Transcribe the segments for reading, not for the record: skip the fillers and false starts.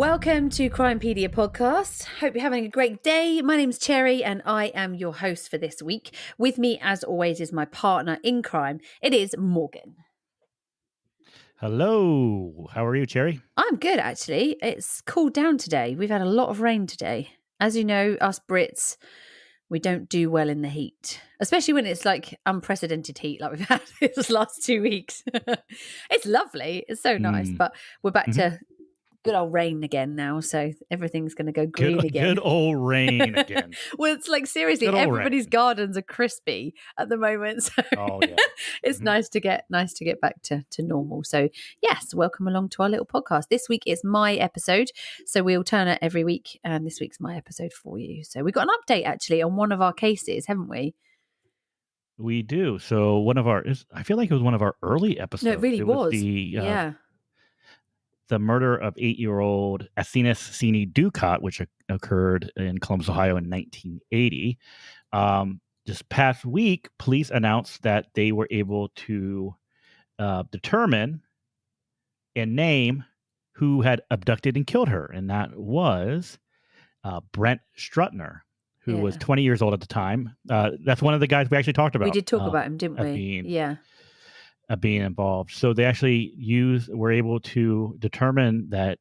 Welcome to Crimepedia Podcast. Hope you're having a great day. My name's Cherry and I am your host for this week. With me, as always, is my partner in crime. It is Morgan. Hello. How are you, Cherry? I'm good, actually. It's cooled down today. We've had a lot of rain today. As you know, us Brits, we don't do well in the heat, especially when it's like unprecedented heat like we've had this last 2 weeks. It's lovely. It's so nice, but we're back to good old rain again now, so everything's going to go green again. Good old rain again. Well, it's like seriously, everybody's gardens are crispy at the moment, so yeah. It's nice to get back to normal. So yes, welcome along to our little podcast. This week is my episode, so we alternate every week, and this week's my episode for you. So we got an update actually on one of our cases, haven't we? We do. So I feel like it was one of our early episodes. No, it really was. The murder of 8-year-old Athenis Sini Ducat, which occurred in Columbus, Ohio in 1980. This past week, police announced that they were able to determine and name who had abducted and killed her. And that was Brent Strutner, who was 20 years old at the time. That's one of the guys we actually talked about. We did talk about him, didn't we? Being involved. So they actually were able to determine that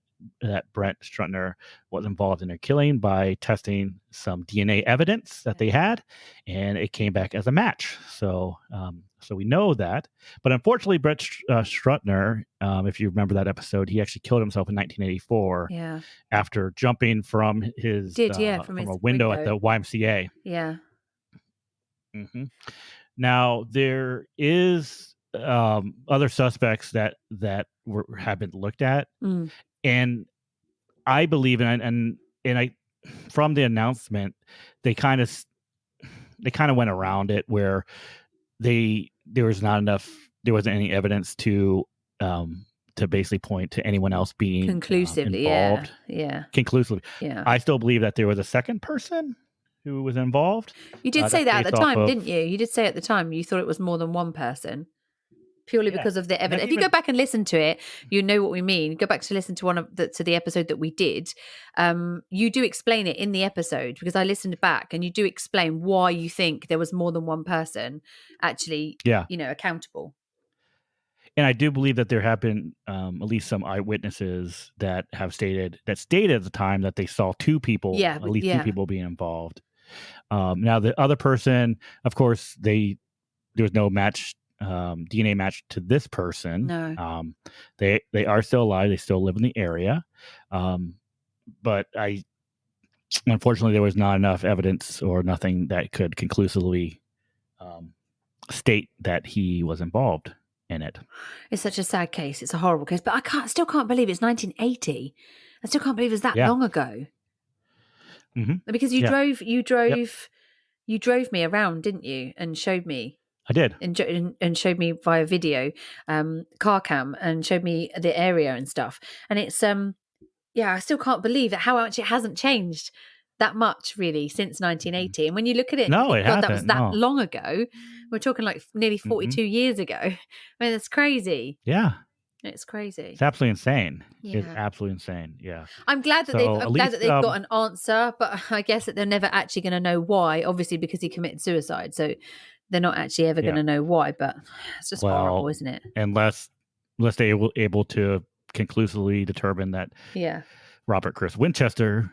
Brent Strutner was involved in their killing by testing some DNA evidence that they had, and it came back as a match. So we know that. But unfortunately, Brent Strutner, if you remember that episode, he actually killed himself in 1984 after jumping from his from a window at the YMCA. Yeah. Mm-hmm. Now there is other suspects that have been looked at, and I believe and I from the announcement they kind of went around it where there wasn't any evidence to basically point to anyone else being conclusively involved. Conclusively. Yeah. I still believe that there was a second person who was involved. You did say that at the time, didn't you? You did say at the time you thought it was more than one person. Purely because of the evidence. If you go back and listen to it, you know what we mean. Go back to listen to the episode that we did. You do explain it in the episode, because I listened back, and you do explain why you think there was more than one person actually, accountable. And I do believe that there have been at least some eyewitnesses that stated at the time that they saw two people, two people being involved. Now the other person, of course, there was no DNA match to this person. No. They are still alive. They still live in the area. But unfortunately, there was not enough evidence or nothing that could conclusively state that he was involved in it. It's such a sad case. It's a horrible case, but I still can't believe it's 1980. I still can't believe it was that long ago. Mm-hmm. Because you drove me around, didn't you, and showed me. I did. And showed me via video, car cam, and showed me the area and stuff. And it's, I still can't believe how much it hasn't changed that much, really, since 1980. And when you look at it, that was that long ago. We're talking like nearly 42 years ago. I mean, it's crazy. Yeah. It's crazy. It's absolutely insane. Yeah. It's absolutely insane. Yeah. I'm glad that they've got an answer, but I guess that they're never actually going to know why, obviously, because he committed suicide. So they're not actually ever going to know why, but it's just horrible, isn't it? Unless they're able to conclusively determine that Robert Chris Winchester,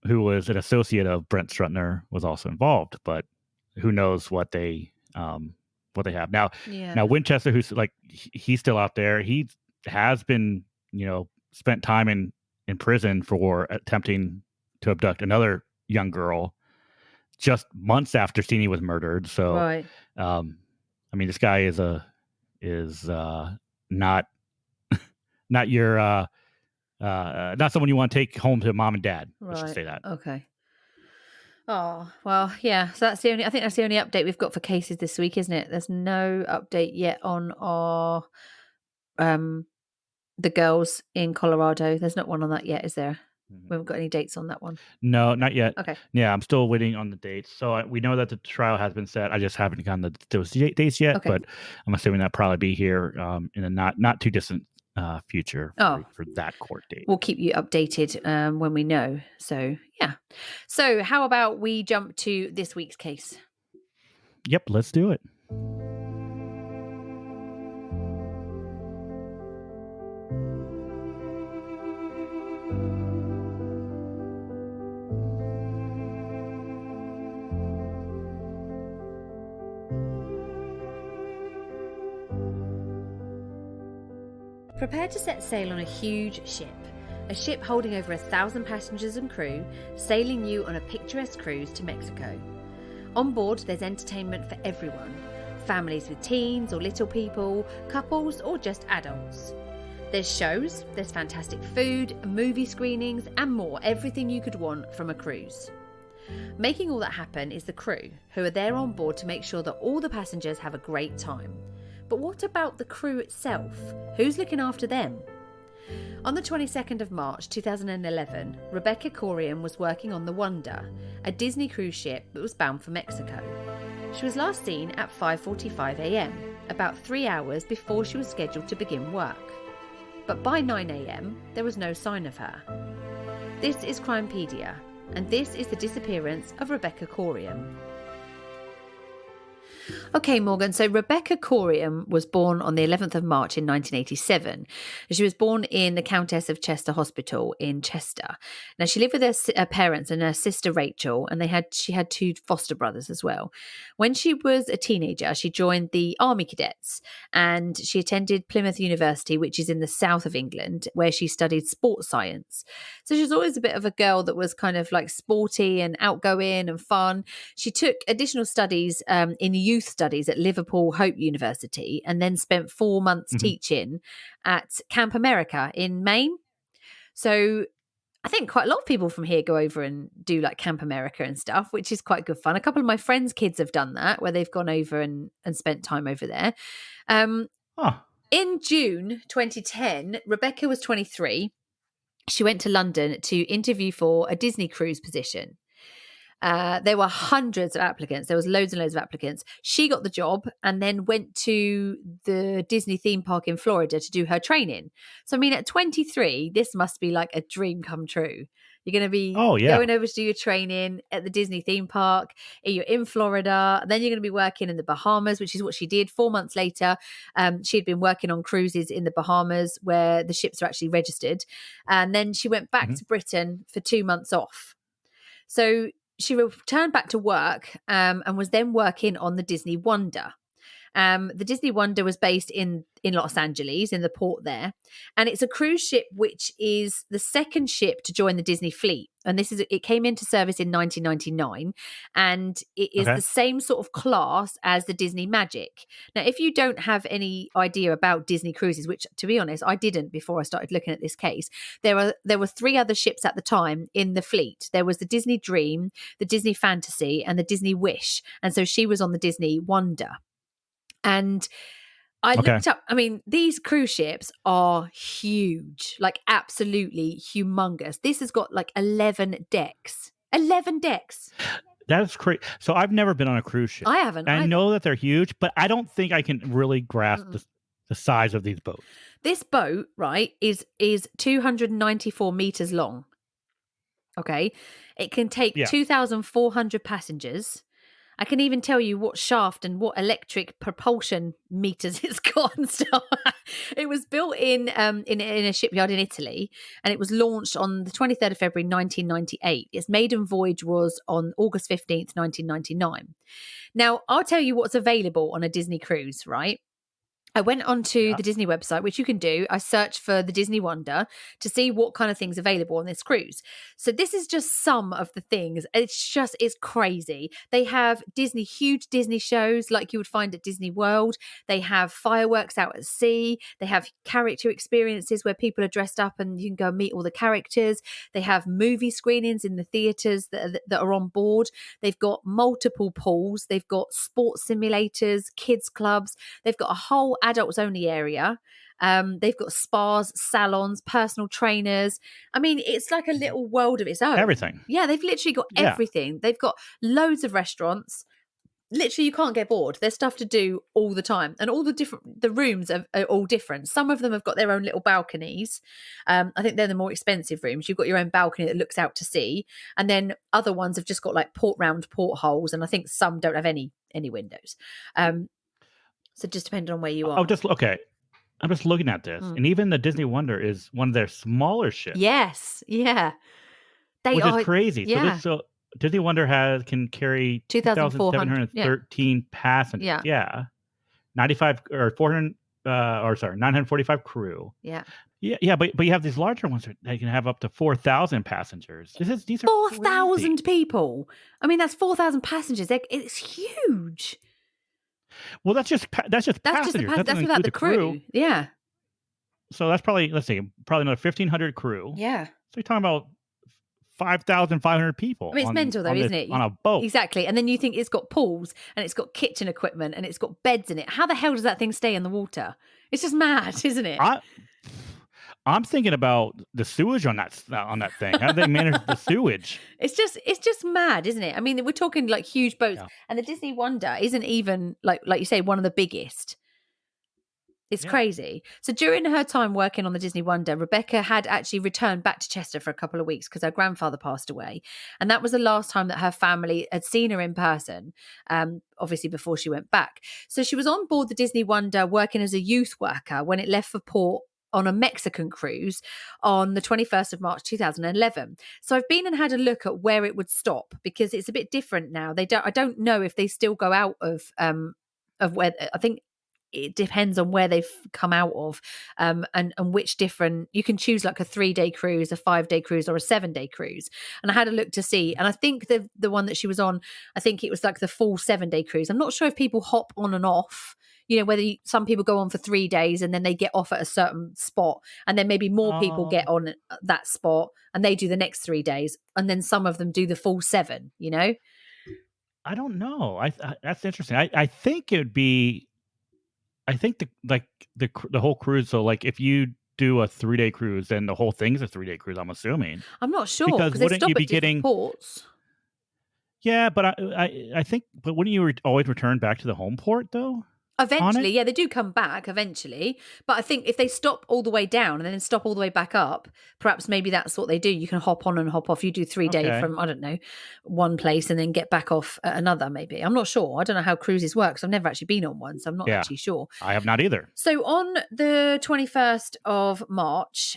who was an associate of Brent Strutner, was also involved. But who knows what they have now. Now Winchester, who's like, he's still out there. He has been, spent time in prison for attempting to abduct another young girl just months after Steenie was murdered. So, right. I mean, this guy is not your not someone you want to take home to mom and dad. Right. Let's just say that. Okay. Oh, well, yeah. So I think that's the only update we've got for cases this week, isn't it? There's no update yet on our the girls in Colorado. There's not one on that yet, is there? We haven't got any dates on that one. No, not yet. Okay. Yeah, I'm still waiting on the dates. So we know that the trial has been set. I just haven't gotten those dates yet, but I'm assuming that'll probably be here in a not too distant future for that court date. We'll keep you updated when we know. So, yeah. So, how about we jump to this week's case? Yep, let's do it. Prepare to set sail on a huge ship. A ship holding over 1,000 passengers and crew, sailing you on a picturesque cruise to Mexico. On board, there's entertainment for everyone. Families with teens or little people, couples or just adults. There's shows, there's fantastic food, movie screenings and more, everything you could want from a cruise. Making all that happen is the crew, who are there on board to make sure that all the passengers have a great time. But what about the crew itself? Who's looking after them? On the 22nd of March 2011, Rebecca Coriam was working on the Wonder, a Disney cruise ship that was bound for Mexico. She was last seen at 5:45 a.m, about 3 hours before she was scheduled to begin work. But by 9 a.m, there was no sign of her. This is Crimepedia, and this is the disappearance of Rebecca Coriam. Okay, Morgan, so Rebecca Coriam was born on the 11th of March in 1987. She was born in the Countess of Chester Hospital in Chester. Now, she lived with her parents and her sister Rachel, and she had 2 foster brothers as well. When she was a teenager, she joined the Army Cadets, and she attended Plymouth University, which is in the south of England, where she studied sports science. So she was always a bit of a girl that was kind of like sporty and outgoing and fun. She took additional studies in youth studies at Liverpool Hope University and then spent 4 months teaching at Camp America in Maine. So I think quite a lot of people from here go over and do like Camp America and stuff, which is quite good fun. A couple of my friends' kids have done that, where they've gone over and spent time over there. In June 2010, Rebecca was 23. She went to London to interview for a Disney cruise position. There were hundreds of applicants. There was loads and loads of applicants. She got the job and then went to the Disney theme park in Florida to do her training. So, I mean, at 23, this must be like a dream come true. You're going to be going over to do your training at the Disney theme park. You're in Florida. Then you're going to be working in the Bahamas, which is what she did. 4 months later, she had been working on cruises in the Bahamas where the ships are actually registered. And then she went back to Britain for 2 months off. So she returned back to work and was then working on the Disney Wonder. The Disney Wonder was based in Los Angeles, in the port there. And it's a cruise ship which is the second ship to join the Disney fleet. And it came into service in 1999. And it is the same sort of class as the Disney Magic. Now, if you don't have any idea about Disney cruises, which to be honest, I didn't before I started looking at this case, there were 3 other ships at the time in the fleet. There was the Disney Dream, the Disney Fantasy, and the Disney Wish. And so she was on the Disney Wonder. And I looked up, I mean, these cruise ships are huge, like absolutely humongous. This has got like 11 decks. 11 decks. That's crazy. So I've never been on a cruise ship. I haven't. I know that they're huge, but I don't think I can really grasp the size of these boats. This boat, right, is 294 meters long. Okay. It can take 2,400 passengers. I can even tell you what shaft and what electric propulsion meters it's got and stuff. It was built in a shipyard in Italy, and it was launched on the 23rd of February 1998. Its maiden voyage was on August 15th, 1999. Now, I'll tell you what's available on a Disney cruise, right? I went onto the Disney website, which you can do. I searched for the Disney Wonder to see what kind of things are available on this cruise. So this is just some of the things. It's crazy. They have huge Disney shows like you would find at Disney World. They have fireworks out at sea. They have character experiences where people are dressed up and you can go and meet all the characters. They have movie screenings in the theatres that are on board. They've got multiple pools. They've got sports simulators, kids clubs. They've got a whole adults only area. They've got spas, salons, personal trainers. I mean, it's like a little world of its own. Everything. Yeah, they've literally got everything. They've got loads of restaurants. literally you can't get bored. There's stuff to do all the time, and all the rooms are all different. Some of them have got their own little balconies. I think they're the more expensive rooms. You've got your own balcony that looks out to sea, and then other ones have just got like round portholes, and I think some don't have any windows. So just depending on where you are. I'm just looking at this, and even the Disney Wonder is one of their smaller ships. Yes, yeah, which is crazy. Yeah. So Disney Wonder can carry 2,713 passengers. Yeah, 95 or 400 945 crew. Yeah, but you have these larger ones that can have up to 4,000 passengers. These are 4,000 people. I mean, that's 4,000 passengers. It's huge. Well, that's just passengers. That's without the crew. Yeah. So that's probably another 1,500 crew. Yeah. So you're talking about 5,500 people. I mean, it's mental though, isn't it? On a boat. Exactly. And then you think it's got pools and it's got kitchen equipment and it's got beds in it. How the hell does that thing stay in the water? It's just mad, isn't it? I'm thinking about the sewage on that thing. How do they manage the sewage? It's just mad, isn't it? I mean, we're talking like huge boats, and the Disney Wonder isn't even like you say one of the biggest. It's crazy. So during her time working on the Disney Wonder, Rebecca had actually returned back to Chester for a couple of weeks because her grandfather passed away. And that was the last time that her family had seen her in person, obviously before she went back. So she was on board the Disney Wonder working as a youth worker when it left for port on a Mexican cruise on the 21st of March 2011. So I've been and had a look at where it would stop because it's a bit different now. I don't know if they still go out of where, I think it depends on where they've come out of, and which different, you can choose like a 3-day cruise, a 5-day cruise, or a 7-day cruise. And I had a look to see, and I think the one that she was on, I think it was like the full 7-day cruise. I'm not sure if people hop on and off, whether some people go on for 3 days and then they get off at a certain spot, and then maybe more people get on that spot and they do the next 3 days, and then some of them do the full 7. I don't know. That's interesting. I think it would be. I think the whole cruise. So like if you do a 3-day cruise, then the whole thing's a 3-day cruise. I'm assuming. I'm not sure because wouldn't you be getting ports? Yeah, but I think. But wouldn't you always return back to the home port though? Eventually, yeah, they do come back eventually. But I think if they stop all the way down and then stop all the way back up, perhaps maybe that's what they do. You can hop on and hop off. You do 3-day from, I don't know, one place and then get back off at another maybe. I'm not sure. I don't know how cruises work because I've never actually been on one. So I'm not actually sure. I have not either. So on the 21st of March,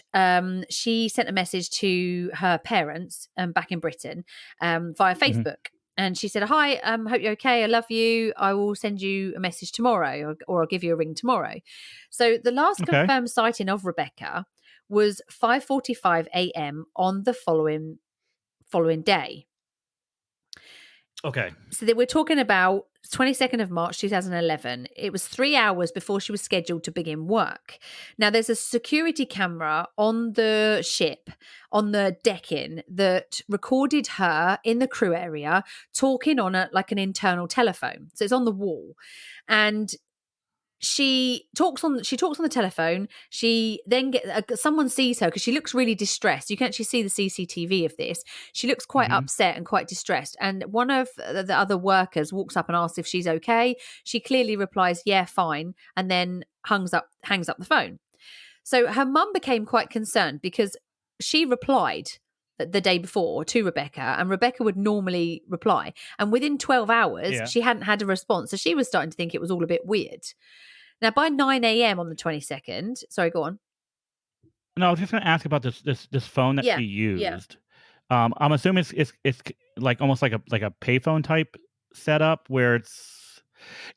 she sent a message to her parents back in Britain via Facebook. And she said, "Hi, hope you're okay. I love you. I will send you a message tomorrow or I'll give you a ring tomorrow." So the last confirmed sighting of Rebecca was 5:45 a.m. on the following day. Okay. So we're talking about 22nd of March 2011. It was 3 hours before she was scheduled to begin work. Now, there's a security camera on the ship, on the decking, that recorded her in the crew area talking on like an internal telephone. So it's on the wall. And she talks on the telephone. She then someone sees her because she looks really distressed. You can actually see the CCTV of this. She looks quite upset and quite distressed. And one of the other workers walks up and asks if she's okay. She clearly replies, "Yeah, fine," and then hangs up the phone. So her mum became quite concerned because she replied the day before to Rebecca, and Rebecca would normally reply. And within 12 hours, she hadn't had a response. So she was starting to think it was all a bit weird. Now, by 9 a.m. on the 22nd, sorry, go on. No, I was just going to ask about this phone that she used. Yeah. I'm assuming it's like almost like a payphone type setup where it's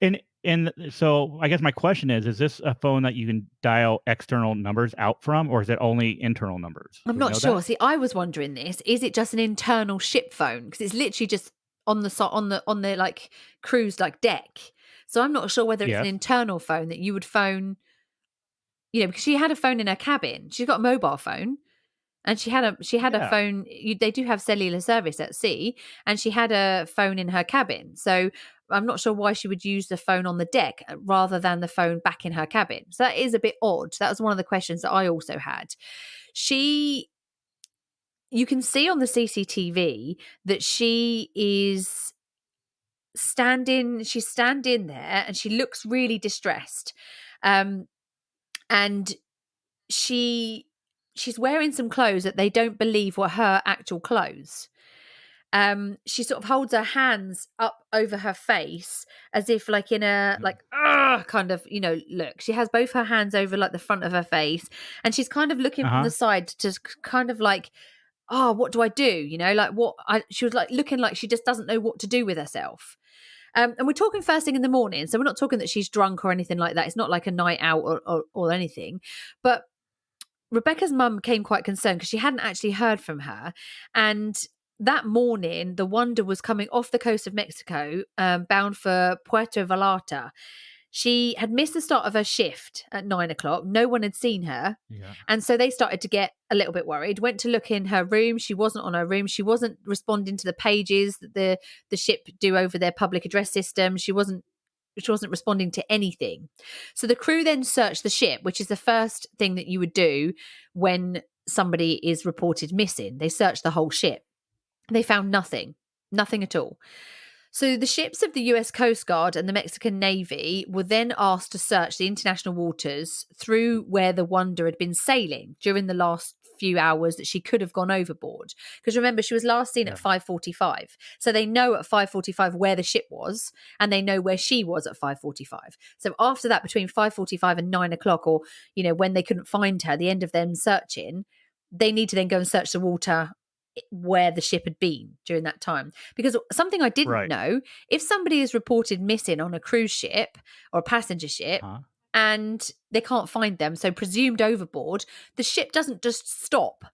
and so I guess my question is this a phone that you can dial external numbers out from, or is it only internal numbers? I'm not sure. See, I was wondering this. Is it just an internal ship phone? Because it's literally just on the like cruise like deck. So I'm not sure whether it's an internal phone that you would phone, because she had a phone in her cabin. She's got a mobile phone, and she had a phone. They do have cellular service at sea, and she had a phone in her cabin. So I'm not sure why she would use the phone on the deck rather than the phone back in her cabin. So that is a bit odd. That was one of the questions that I also had. You can see on the CCTV that she is she's standing there and she looks really distressed. And she's wearing some clothes that they don't believe were her actual clothes. She sort of holds her hands up over her face as if like in a kind of, look. She has both her hands over like the front of her face, and she's kind of looking from the side to kind of like, oh, what do I do? She was like looking like she just doesn't know what to do with herself. And we're talking first thing in the morning, so we're not talking that she's drunk or anything like that. It's not like a night out or anything. But Rebecca's mum became quite concerned because she hadn't actually heard from her. And that morning, the Wonder was coming off the coast of Mexico, bound for Puerto Vallarta. She had missed the start of her shift at 9 o'clock. No one had seen her. Yeah. And so they started to get a little bit worried, went to look in her room. She wasn't on her room. She wasn't responding to the pages that the ship do over their public address system. She wasn't responding to anything. So the crew then searched the ship, which is the first thing that you would do when somebody is reported missing. They searched the whole ship. They found nothing at all. So the ships of the US Coast Guard and the Mexican Navy were then asked to search the international waters through where the Wonder had been sailing during the last few hours that she could have gone overboard. Because remember, she was last seen at 5:45. So they know at 5:45 where the ship was, and they know where she was at 5:45. So after that, between 5:45 and 9 o'clock, or, when they couldn't find her, the end of them searching, they need to then go and search the water where the ship had been during that time. Because something I didn't know, if somebody is reported missing on a cruise ship or a passenger ship and they can't find them, so presumed overboard, the ship doesn't just stop.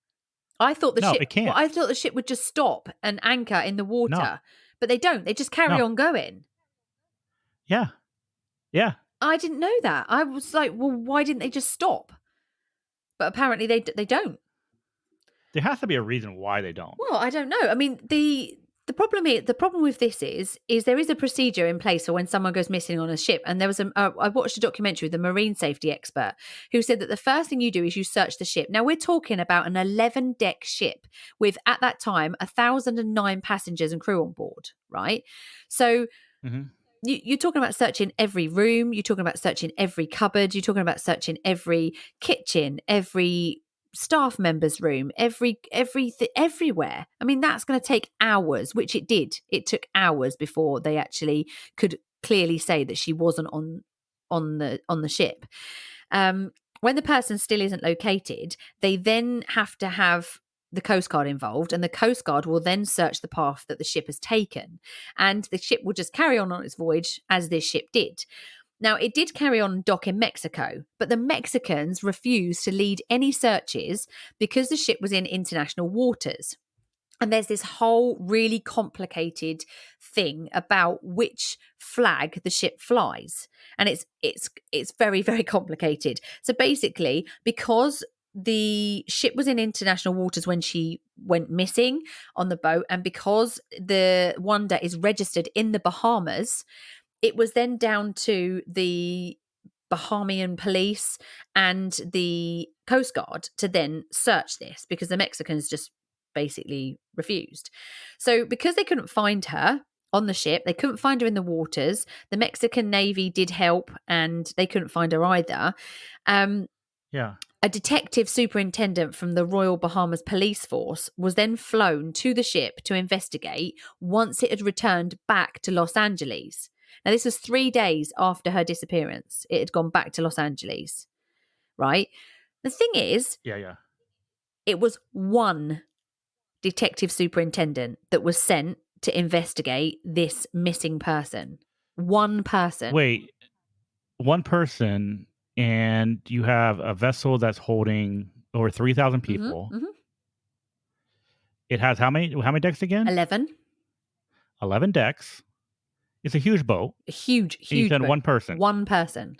I thought it can't. Well, I thought the ship would just stop and anchor in the water, but they don't. They just carry on going. Yeah. I didn't know that. I was like, well, why didn't they just stop? But apparently they don't. There has to be a reason why they don't. Well, I don't know. I mean, the problem with this is there is a procedure in place for when someone goes missing on a ship. And there was I watched a documentary with a marine safety expert who said that the first thing you do is you search the ship. Now we're talking about an 11-deck ship with, at that time, 1,009 passengers and crew on board, right? So you're talking about searching every room. You're talking about searching every cupboard. You're talking about searching every kitchen, every staff member's room, everywhere. I mean, that's going to take hours, which it did. It took hours before they actually could clearly say that she wasn't on the ship. When the person still isn't located, they then have to have the Coast Guard involved, and the Coast Guard will then search the path that the ship has taken, and the ship will just carry on its voyage as this ship did. Now, it did carry on dock in Mexico, but the Mexicans refused to lead any searches because the ship was in international waters. And there's this whole really complicated thing about which flag the ship flies. And it's very, very complicated. So basically, because the ship was in international waters when she went missing on the boat, and because the Wonder is registered in the Bahamas, it was then down to the Bahamian police and the Coast Guard to then search this, because the Mexicans just basically refused. So because they couldn't find her on the ship, they couldn't find her in the waters, the Mexican Navy did help and they couldn't find her either. A detective superintendent from the Royal Bahamas Police Force was then flown to the ship to investigate once it had returned back to Los Angeles. Now, this was 3 days after her disappearance. It had gone back to Los Angeles, right? The thing is, it was one detective superintendent that was sent to investigate this missing person. One person. Wait, one person, and you have a vessel that's holding over 3,000 people. It has how many decks again? 11. 11 decks. It's a huge boat. A huge boat. One person.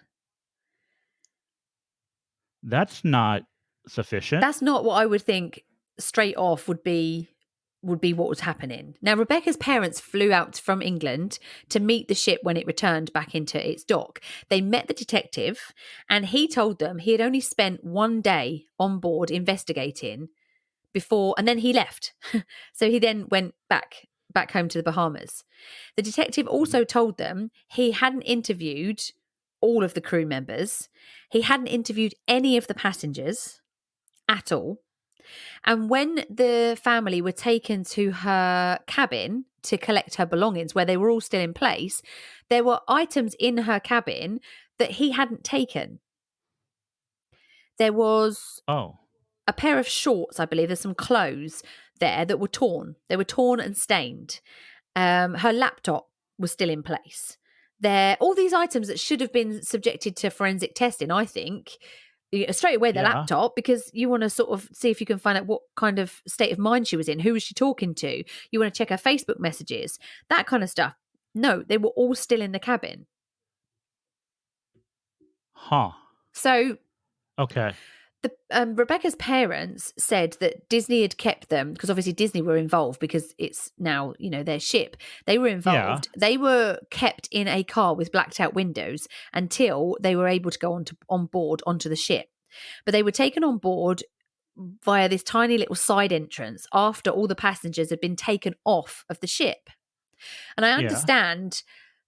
That's not sufficient. That's not what I would think straight off would be what was happening. Now, Rebecca's parents flew out from England to meet the ship when it returned back into its dock. They met the detective, and he told them he had only spent 1 day on board investigating before, and then he left. So he then went back back home to the Bahamas. The detective also told them he hadn't interviewed all of the crew members. He hadn't interviewed any of the passengers at all. And when the family were taken to her cabin to collect her belongings, where they were all still in place, there were items in her cabin that he hadn't taken. There was a pair of shorts, I believe. There's some clothes there that were torn. They were torn and stained. Her laptop was still in place. All these items that should have been subjected to forensic testing, I think. Straight away the laptop, because you want to sort of see if you can find out what kind of state of mind she was in. Who was she talking to? You want to check her Facebook messages, that kind of stuff. No, they were all still in the cabin. So, okay. Rebecca's parents said that Disney had kept them, because obviously Disney were involved because it's now, their ship. They were involved. Yeah. They were kept in a car with blacked out windows until they were able to go on board onto the ship. But they were taken on board via this tiny little side entrance after all the passengers had been taken off of the ship. And I understand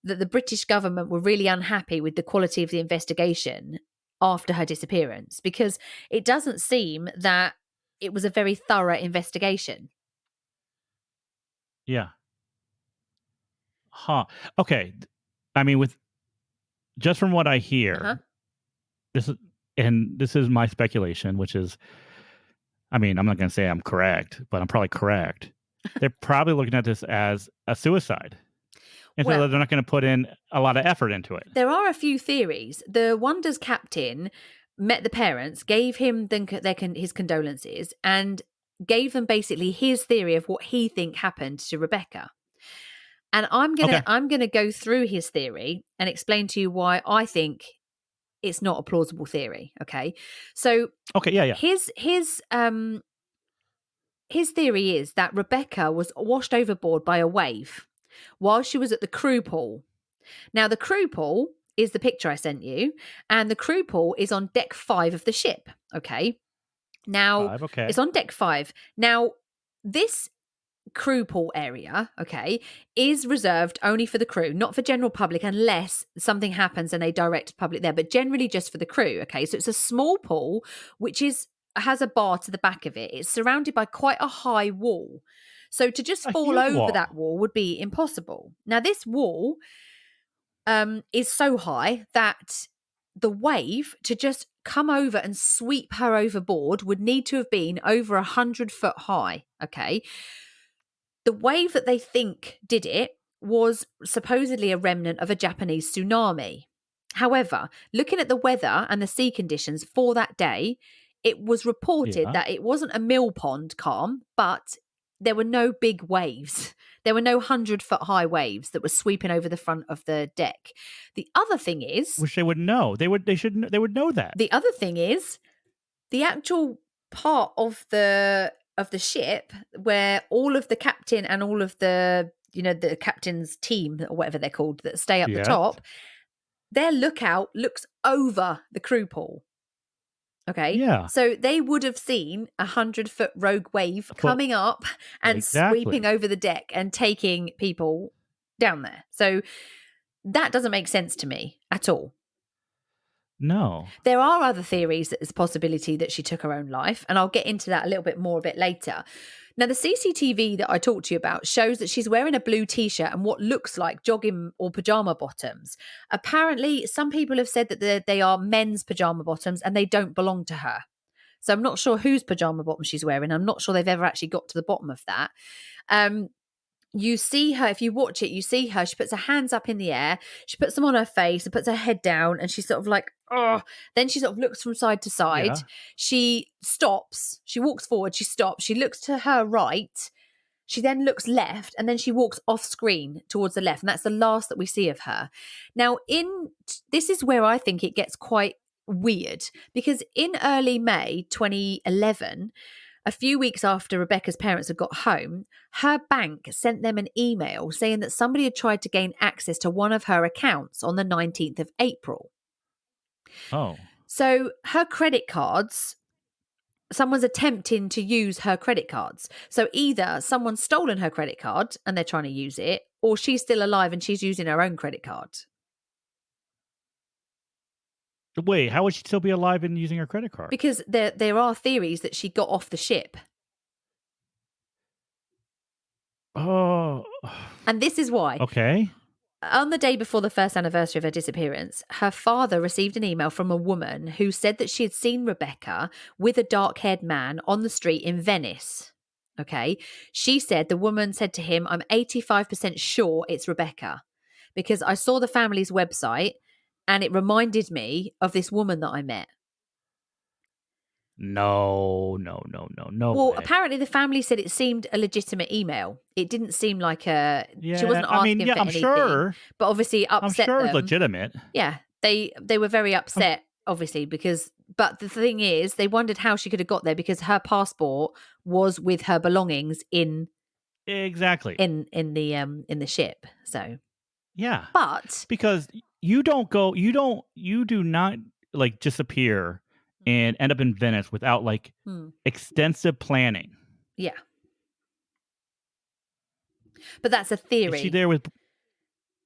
that the British government were really unhappy with the quality of the investigation after her disappearance, because it doesn't seem that it was a very thorough investigation. Yeah. Okay. I mean, just from what I hear, this is my speculation, which is, I mean, I'm not going to say I'm correct, but I'm probably correct. They're probably looking at this as a suicide. And so they're not going to put in a lot of effort into it. There are a few theories. The Wonders captain met the parents, gave him his condolences, and gave them basically his theory of what he think happened to Rebecca. And I'm gonna go through his theory and explain to you why I think it's not a plausible theory. Okay, so his theory is that Rebecca was washed overboard by a wave while she was at the crew pool. Now, the crew pool is the picture I sent you, and the crew pool is on deck 5 of the ship. Okay. Now, it's on deck 5. Now, this crew pool area, is reserved only for the crew, not for general public, unless something happens and they direct public there, but generally just for the crew. Okay. So it's a small pool, which has a bar to the back of it. It's surrounded by quite a high wall. So to just fall over that wall would be impossible. Now, this wall is so high that the wave to just come over and sweep her overboard would need to have been over 100 foot high. Okay. The wave that they think did it was supposedly a remnant of a Japanese tsunami. However, looking at the weather and the sea conditions for that day, it was reported that it wasn't a mill pond calm, but there were no big waves. There were no 100 foot high waves that were sweeping over the front of the deck. The other thing is, which they would know. They would know that. The other thing is, the actual part of the ship where all of the captain and all of the the captain's team or whatever they're called that stay up the top, their lookout looks over the crew pool. Okay. Yeah. So they would have seen 100 foot rogue wave coming up and sweeping over the deck and taking people down there. So that doesn't make sense to me at all. No. There are other theories that there's a possibility that she took her own life, and I'll get into that a little bit more a bit later. Now, the CCTV that I talked to you about shows that she's wearing a blue t-shirt and what looks like jogging or pajama bottoms. Apparently, some people have said that they are men's pajama bottoms and they don't belong to her. So I'm not sure whose pajama bottom she's wearing. I'm not sure they've ever actually got to the bottom of that. You see her, if you watch it, you see her, she puts her hands up in the air, she puts them on her face and puts her head down, and she's sort of like, oh, then she sort of looks from side to side. Yeah. She stops, she walks forward, she stops, she looks to her right, she then looks left, and then she walks off screen towards the left, and that's the last that we see of her. Now, this is where I think it gets quite weird, because in early May 2011, a few weeks after Rebecca's parents had got home, her bank sent them an email saying that somebody had tried to gain access to one of her accounts on the 19th of April. Oh. So her credit cards someone's attempting to use her credit cards. So either someone's stolen her credit card and they're trying to use it, or she's still alive and she's using her own credit card. Wait, how would she still be alive and using her credit card? Because there are theories that she got off the ship. Oh. And this is why. Okay. On the day before the first anniversary of her disappearance, her father received an email from a woman who said that she had seen Rebecca with a dark-haired man on the street in Venice. Okay. She said, the woman said to him, I'm 85% sure it's Rebecca because I saw the family's website and it reminded me of this woman that I met. No. Well, way. Apparently the family said it seemed a legitimate email. It didn't seem like she wasn't asking for anything. Sure. But obviously upset them. It's legitimate. Yeah. They were very upset, obviously, but the thing is, they wondered how she could have got there because her passport was with her belongings in the ship. So yeah. But because you do not like disappear and end up in Venice without like extensive planning. Yeah. But that's a theory. Is she there with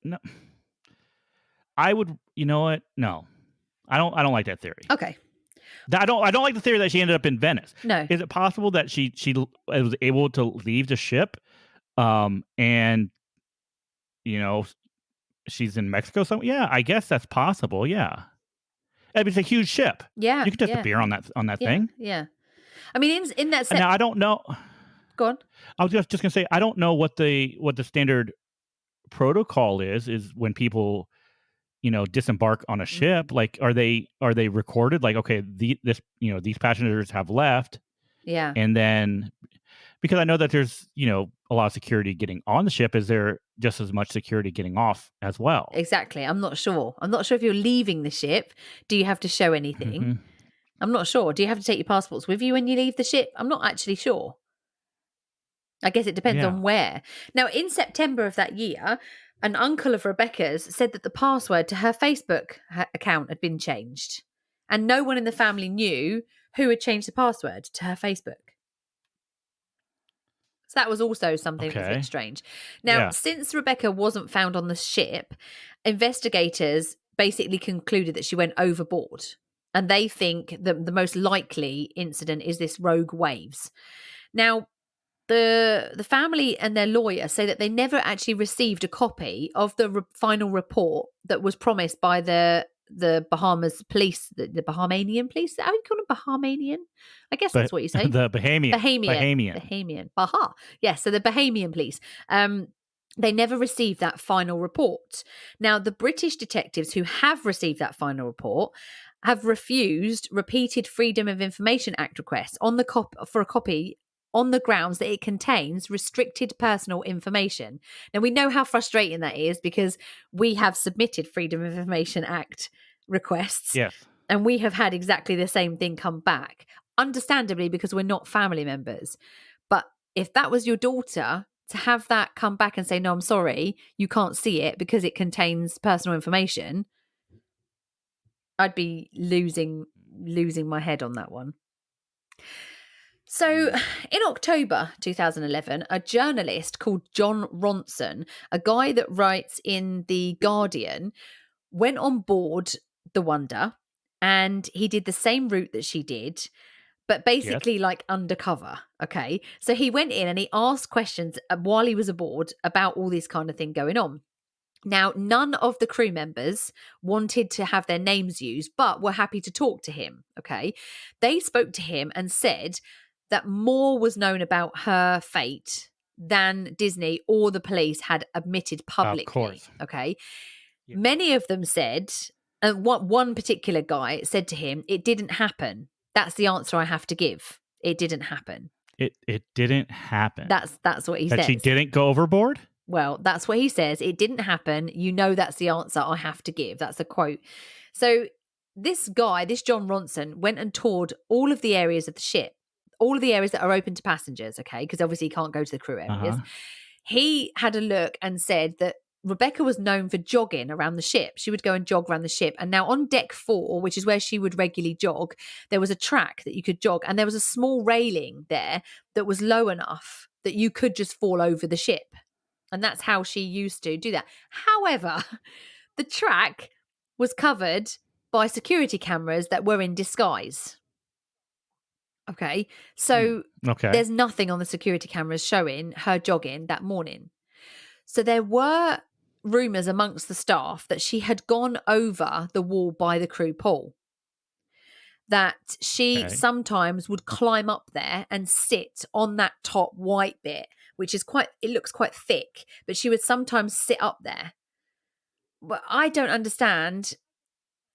no? I would, you know what? No. I don't like that theory. Okay. I don't like the theory that she ended up in Venice. No. Is it possible that she was able to leave the ship and she's in Mexico somewhere? Yeah, I guess that's possible. Yeah. It's a huge ship. Yeah. You could disappear on that thing. Yeah. I mean, in that sense. Now, I don't know. Go on. I was just going to say, I don't know what the standard protocol is when people, disembark on a ship. Like, are they recorded? Like, okay, these passengers have left. Yeah. And then, because I know that there's, a lot of security getting on the ship, is there just as much security getting off as well? Exactly. I'm not sure if you're leaving the ship. Do you have to show anything? Mm-hmm. I'm not sure. Do you have to take your passports with you when you leave the ship? I'm not actually sure. I guess it depends on where. Now, in September of that year, an uncle of Rebecca's said that the password to her Facebook account had been changed. And no one in the family knew who had changed the password to her Facebook. So that was also something that was a bit strange. Now, since Rebecca wasn't found on the ship, investigators basically concluded that she went overboard. And they think that the most likely incident is this rogue waves. Now, the family and their lawyer say that they never actually received a copy of the final report that was promised by the Bahamas police, the Bahamian police. How do you call them? Bahamian? I guess that's what you say. The Bahamian. Baha. Yes, so the Bahamian police. They never received that final report. Now, the British detectives who have received that final report have refused repeated Freedom of Information Act requests for a copy on the grounds that it contains restricted personal information. Now, we know how frustrating that is because we have submitted Freedom of Information Act requests. Yes. And we have had exactly the same thing come back, understandably, because we're not family members. But if that was your daughter, to have that come back and say, no, I'm sorry, you can't see it because it contains personal information, I'd be losing my head on that one. So in October 2011, a journalist called John Ronson, a guy that writes in The Guardian, went on board the Wonder and he did the same route that she did, but basically like undercover. Okay. So he went in and he asked questions while he was aboard about all this kind of thing going on. Now, none of the crew members wanted to have their names used, but were happy to talk to him. Okay. They spoke to him and said that more was known about her fate than Disney or the police had admitted publicly. Of course. Okay. Yeah. Many of them said, one particular guy said to him, it didn't happen. That's the answer I have to give. It didn't happen. It didn't happen. That's what he says. That she didn't go overboard? Well, that's what he says. It didn't happen. You know, that's the answer I have to give. That's a quote. So this guy, this John Ronson, went and toured all of the areas of the ship, all of the areas that are open to passengers, okay? Because obviously he can't go to the crew areas. Uh-huh. He had a look and said that Rebecca was known for jogging around the ship. She would go and jog around the ship. And now on deck 4, which is where she would regularly jog, there was a track that you could jog. And there was a small railing there that was low enough that you could just fall over the ship. And that's how she used to do that. However, the track was covered by security cameras that were in disguise. Okay. So there's nothing on the security cameras showing her jogging that morning. So there were rumours amongst the staff that she had gone over the wall by the crew pool. That she sometimes would climb up there and sit on that top white bit, which is it looks quite thick, but she would sometimes sit up there. But I don't understand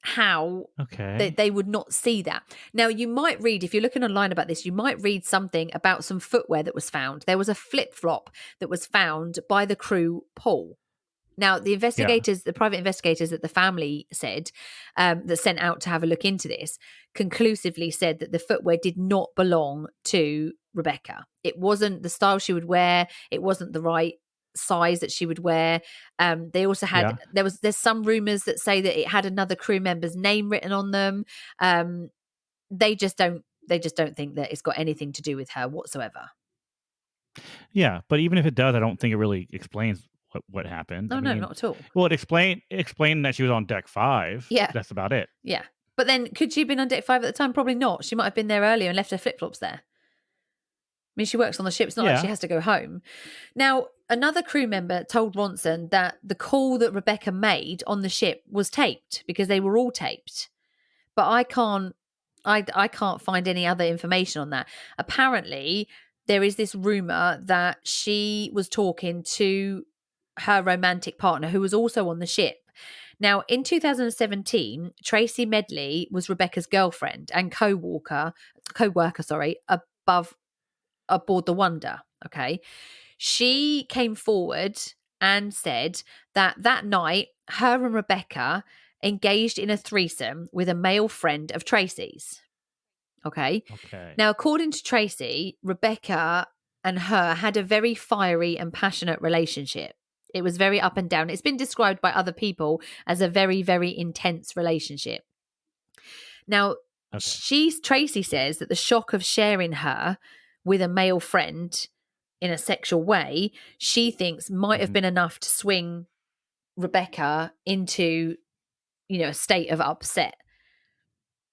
how they would not see that. Now, you might read, if you're looking online about this, you might read something about some footwear that was found. There was a flip-flop that was found by the crew pool. Now, the investigators, the private investigators that the family said, that sent out to have a look into this, conclusively said that the footwear did not belong to Rebecca. It wasn't the style she would wear. It wasn't the right size that she would wear. They also had there's some rumors that say that it had another crew member's name written on them. They just don't think that it's got anything to do with her whatsoever. Yeah, but even if it does, I don't think it really explains what happened. No, not at all. Well, it explained that she was on deck 5. Yeah, that's about it. Yeah, but then could she have been on deck 5 at the time? Probably not. She might have been there earlier and left her flip-flops there. I mean, she works on the ship. It's not like she has to go home. Now, another crew member told Ronson that the call that Rebecca made on the ship was taped because they were all taped. But I can't find any other information on that. Apparently, there is this rumor that she was talking to her romantic partner who was also on the ship. Now, in 2017, Tracy Medley was Rebecca's girlfriend and co-worker, aboard the Wonder. Okay. She came forward and said that night, her and Rebecca engaged in a threesome with a male friend of Tracy's. Okay. Now, according to Tracy, Rebecca and her had a very fiery and passionate relationship. It was very up and down. It's been described by other people as a very, very intense relationship. Now, Tracy says that the shock of sharing her with a male friend in a sexual way, she thinks might have been enough to swing Rebecca into, a state of upset.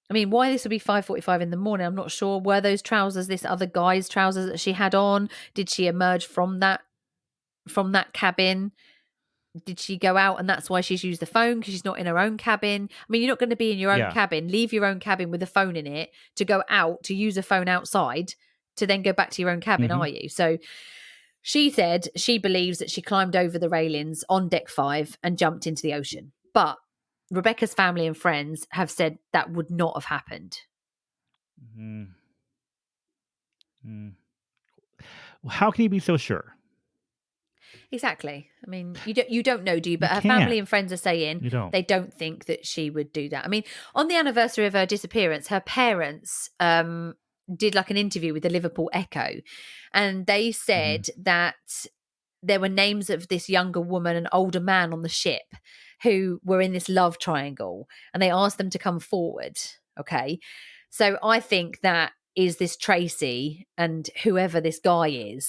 I mean, why this would be 5:45 in the morning, I'm not sure. Were those trousers this other guy's trousers that she had on? Did she emerge from that cabin? Did she go out and that's why she's used the phone because she's not in her own cabin? I mean, you're not going to be in your own cabin, leave your own cabin with a phone in it to go out to use a phone outside to then go back to your own cabin, are you? So she said she believes that she climbed over the railings on deck 5 and jumped into the ocean. But Rebecca's family and friends have said that would not have happened. How can you be so sure? Exactly. I mean, you don't know, do you? But her family and friends are saying they don't think that she would do that. I mean, on the anniversary of her disappearance, her parents did like an interview with the Liverpool Echo, and they said that there were names of this younger woman and older man on the ship who were in this love triangle, and they asked them to come forward. Okay. So I think that is this Tracy and whoever this guy is.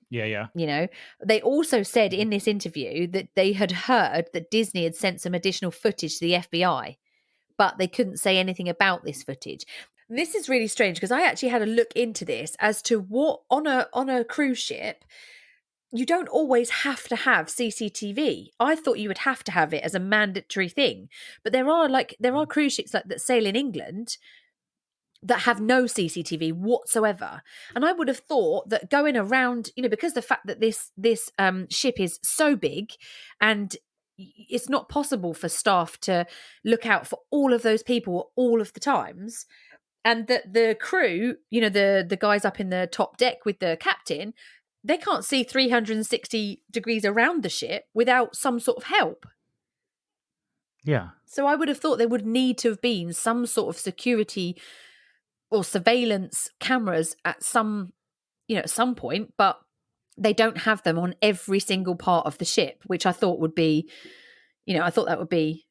They also said in this interview that they had heard that Disney had sent some additional footage to the FBI, but they couldn't say anything about this footage. This is really strange because I actually had a look into this as to what on a cruise ship, you don't always have to have CCTV. I thought you would have to have it as a mandatory thing, but there are cruise ships that sail in England that have no CCTV whatsoever. And I would have thought that going around, because the fact that this ship is so big and it's not possible for staff to look out for all of those people all of the times, and that the crew, the guys up in the top deck with the captain, they can't see 360 degrees around the ship without some sort of help. Yeah. So I would have thought there would need to have been some sort of security or surveillance cameras at some point, but they don't have them on every single part of the ship, which I thought would be, I thought that would be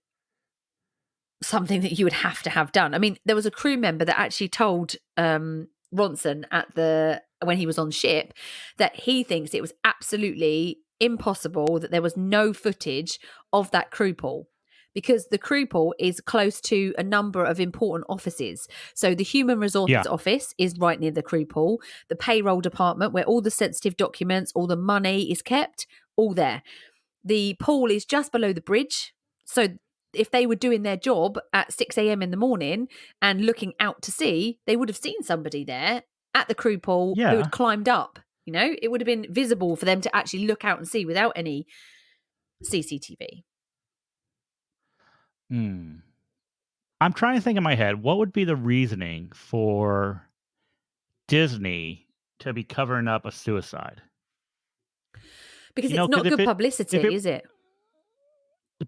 something that you would have to have done. I mean, there was a crew member that actually told Ronson when he was on ship that he thinks it was absolutely impossible that there was no footage of that crew pool, because the crew pool is close to a number of important offices. So the human resources office is right near the crew pool, the payroll department where all the sensitive documents, all the money is kept, all there. The pool is just below the bridge. So if they were doing their job at 6 a.m. in the morning and looking out to sea, they would have seen somebody there at the crew pool who had climbed up. It would have been visible for them to actually look out and see without any CCTV. I'm trying to think in my head, what would be the reasoning for Disney to be covering up a suicide? Because it's not good publicity, is it?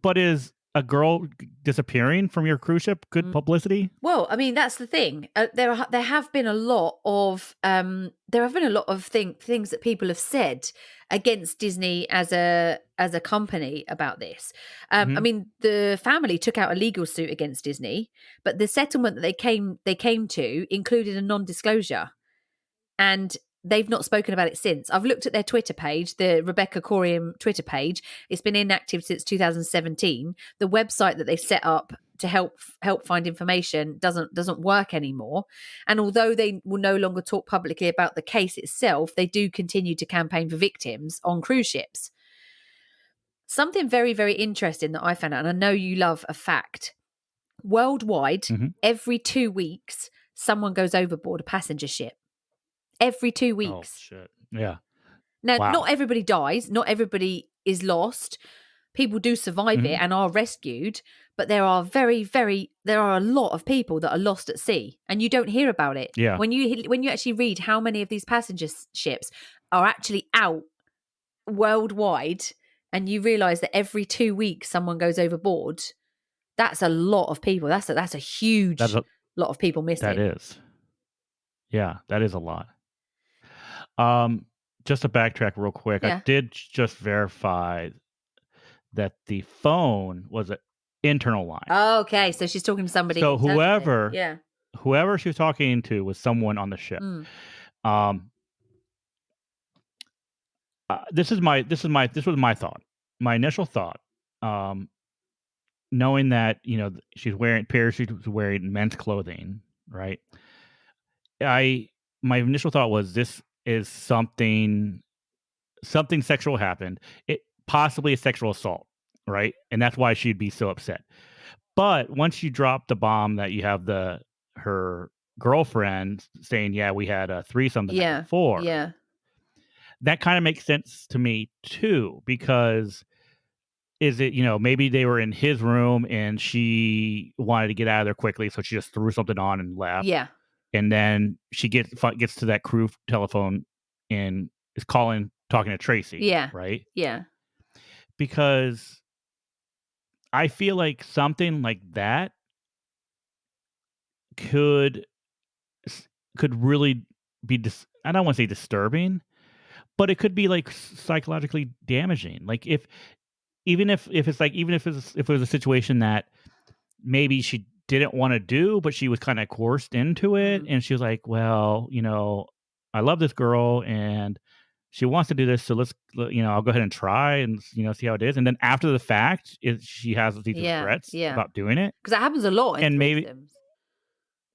But is a girl disappearing from your cruise ship good publicity? Well, I mean, that's the thing. There have been a lot of things that people have said against Disney as a company about this. I mean, the family took out a legal suit against Disney, but the settlement that they came to included a non-disclosure, and they've not spoken about it since. I've looked at their Twitter page, the Rebecca Coriam Twitter page. It's been inactive since 2017. The website that they set up to help find information doesn't work anymore. And although they will no longer talk publicly about the case itself, they do continue to campaign for victims on cruise ships. Something very, very interesting that I found out, and I know you love a fact. Worldwide, every 2 weeks, someone goes overboard a passenger ship. Every 2 weeks. Oh, shit. Yeah. Now, not everybody dies. Not everybody is lost. People do survive it and are rescued. But there are a lot of people that are lost at sea, and you don't hear about it. Yeah. When you actually read how many of these passenger ships are actually out worldwide, and you realize that every 2 weeks someone goes overboard, that's a lot of people. That's a huge lot of people missing. That is. Yeah, that is a lot. Just to backtrack real quick, I did just verify that the phone was an internal line. Oh, okay, so she's talking to somebody. So whoever she was talking to was someone on the ship. This was my thought. My initial thought, knowing that she's wearing men's clothing, right? My initial thought was this is something sexual happened. It possibly a sexual assault, right? And that's why she'd be so upset. But once you drop the bomb that you have her girlfriend saying, "Yeah, we had a threesome the night before," that kind of makes sense to me too, because is it maybe they were in his room and she wanted to get out of there quickly, so she just threw something on and left. Yeah. And then she gets to that crew telephone and is talking to Tracy. Yeah. Right? Yeah. Because I feel like something like that could really be I don't want to say disturbing, but it could be like psychologically damaging. Like if it was a situation that maybe she didn't want to do, but she was kind of coerced into it. And she was like, well, I love this girl and she wants to do this. So let's, I'll go ahead and try and, see how it is. And then after the fact, she has these regrets about doing it. Because that happens a lot. And maybe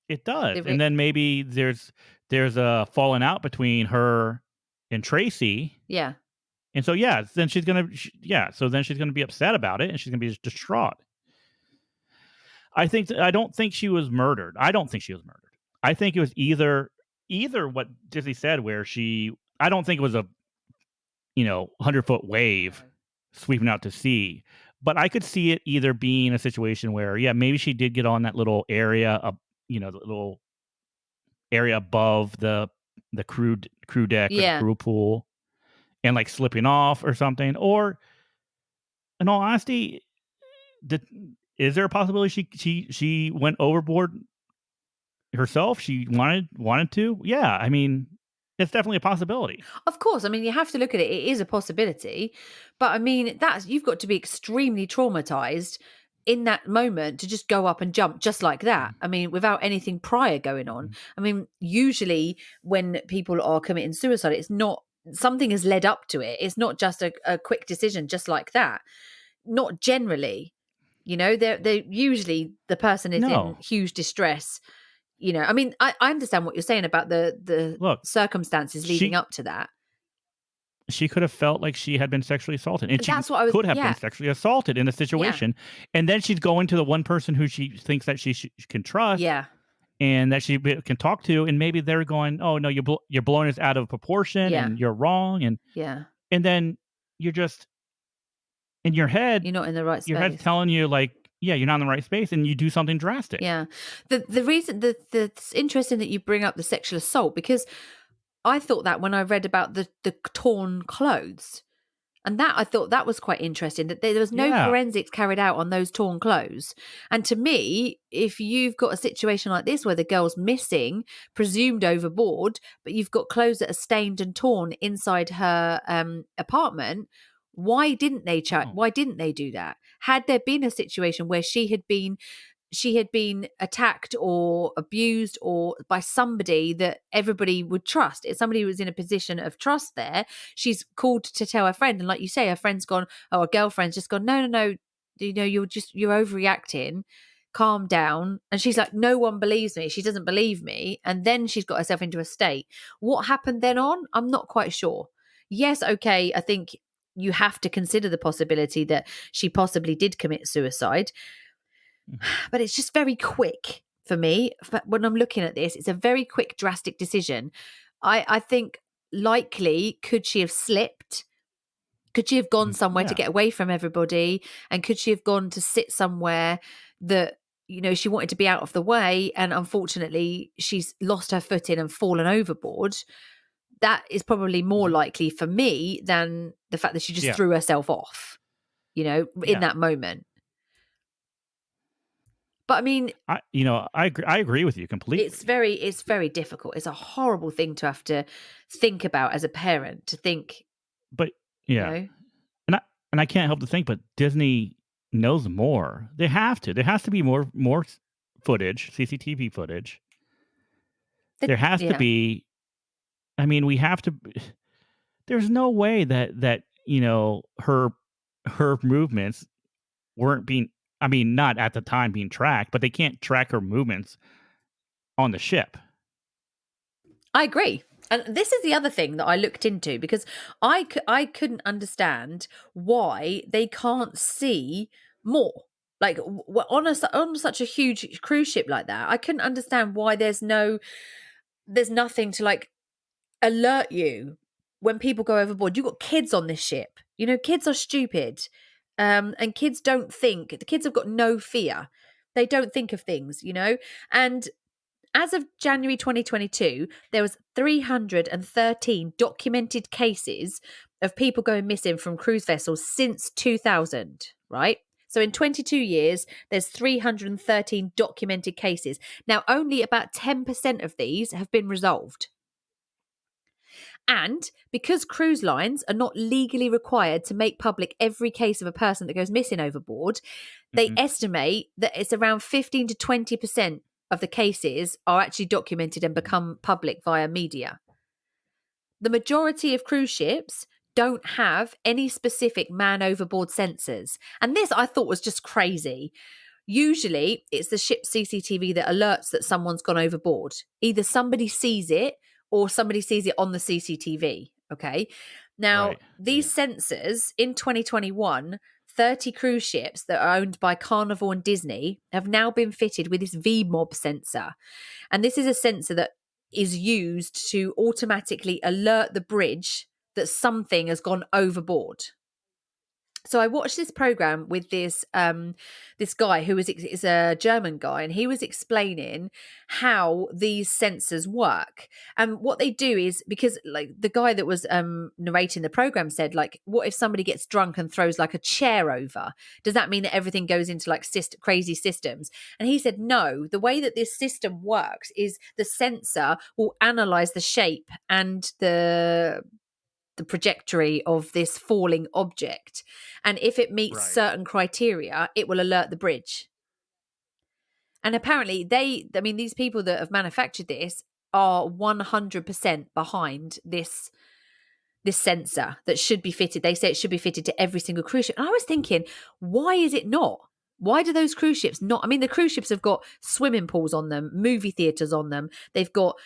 it does. And then maybe there's a falling out between her and Tracy. Yeah. And so, then she's going to be upset about it and she's going to be distraught. I don't think she was murdered. I think it was either what Disney said, where I don't think it was a 100-foot wave sweeping out to sea, but I could see it either being a situation where maybe she did get on that little area the little area above the crew deck or the crew pool and like slipping off or something. Or in all honesty, is there a possibility she went overboard herself? She wanted to? Yeah, I mean, it's definitely a possibility. Of course. I mean, you have to look at it. It is a possibility. But I mean, you've got to be extremely traumatized in that moment to just go up and jump just like that. I mean, without anything prior going on. I mean, usually when people are committing suicide, it's not, something has led up to it. It's not just a quick decision just like that. Not generally. You know, they're usually the person is in huge distress. You know, I mean, I understand what you're saying about the circumstances leading up to that. She could have felt like she had been sexually assaulted, and That's she what I was. could have Yeah, been sexually assaulted in a situation. And then she's going to the one person who she thinks that she can trust. Yeah. And that she can talk to, and maybe they're going, "Oh no, you're blowing this out of proportion, and you're wrong." And then you're just in your head. You're not in the right space. Your head's telling you like, yeah, you're not in the right space, and you do something drastic. Yeah. The reason it's interesting that you bring up the sexual assault, because I thought that when I read about the torn clothes. And that, I thought that was quite interesting, that there was no forensics carried out on those torn clothes. And to me, if you've got a situation like this where the girl's missing, presumed overboard, but you've got clothes that are stained and torn inside her apartment, why didn't they Why didn't they do that? Had there been a situation where she had been attacked or abused or by somebody that everybody would trust, if somebody was in a position of trust there, she's called to tell her friend, and like you say, her friend's gone, her girlfriend's just gone, no, you know, you're overreacting, calm down. And she's like, no one believes me, she doesn't believe me. And then she's got herself into a state. What happened then on, I'm not quite sure. Yes, okay, I think you have to consider the possibility that she possibly did commit suicide. But it's just very quick for me. When I'm looking at this, it's a very quick, drastic decision. I think likely, could she have slipped? Could she have gone somewhere to get away from everybody? And could she have gone to sit somewhere that, you know, she wanted to be out of the way, and unfortunately she's lost her footing and fallen overboard? That is probably more likely for me than the fact that she just threw herself off, you know, in that moment. But I mean, I agree with you completely. It's very difficult. It's a horrible thing to have to think about as a parent, to think. But and I can't help to think, but Disney knows more. They have to. There has to be more footage, CCTV footage. There has to be. I mean, we have to. There's no way that you know her movements weren't being. I mean, not at the time being tracked, but they can't track her movements on the ship. I agree. And this is the other thing that I looked into, because I couldn't understand why they can't see more. Like on such a huge cruise ship like that, I couldn't understand why there's nothing to like alert you when people go overboard. You've got kids on this ship. You know, kids are stupid. And kids don't think. The kids have got no fear. They don't think of things, you know. And as of January 2022, there was 313 documented cases of people going missing from cruise vessels since 2000, right? So in 22 years, there's 313 documented cases. Now, only about 10% of these have been resolved. And because cruise lines are not legally required to make public every case of a person that goes missing overboard, they estimate that it's around 15 to 20% of the cases are actually documented and become public via media. The majority of cruise ships don't have any specific man overboard sensors. And this I thought was just crazy. Usually it's the ship's CCTV that alerts that someone's gone overboard. Either somebody sees it or somebody sees it on the CCTV. Okay. Now, these sensors in 2021, 30 cruise ships that are owned by Carnival and Disney have now been fitted with this VMOB sensor. And this is a sensor that is used to automatically alert the bridge that something has gone overboard. So I watched this program with this this guy who is a German guy, and he was explaining how these sensors work. And what they do is, because like the guy that was narrating the program said, like, what if somebody gets drunk and throws like a chair over? Does that mean that everything goes into like crazy systems? And he said, no, the way that this system works is the sensor will analyze the shape and the trajectory of this falling object, and if it meets certain criteria, it will alert the bridge. And apparently these people that have manufactured this are 100% behind this sensor that should be fitted. They say it should be fitted to every single cruise ship. And I was thinking, why is it not? Why do those cruise ships not? I mean, the cruise ships have got swimming pools on them, movie theaters on them. They've got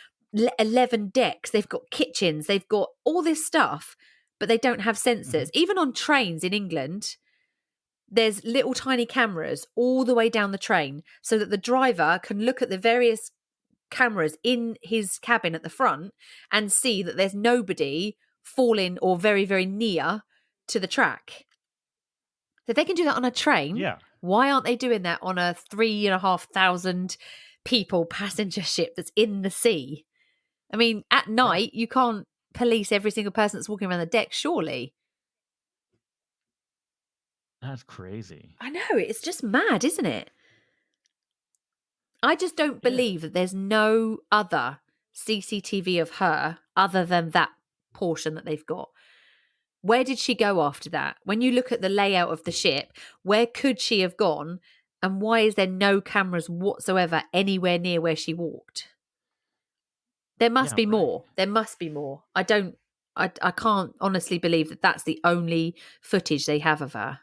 11 decks. They've got kitchens. They've got all this stuff, but they don't have sensors. Even on trains in England, there's little tiny cameras all the way down the train so that the driver can look at the various cameras in his cabin at the front and see that there's nobody falling or very, very near to the track. So if they can do that on a train, why aren't they doing that on a 3,500 people passenger ship that's in the sea? I mean, at night, you can't police every single person that's walking around the deck, surely. That's crazy. I know, it's just mad, isn't it? I just don't believe that there's no other CCTV of her other than that portion that they've got. Where did she go after that? When you look at the layout of the ship, where could she have gone? And why is there no cameras whatsoever anywhere near where she walked? There must be more. There must be more. I can't honestly believe that that's the only footage they have of her.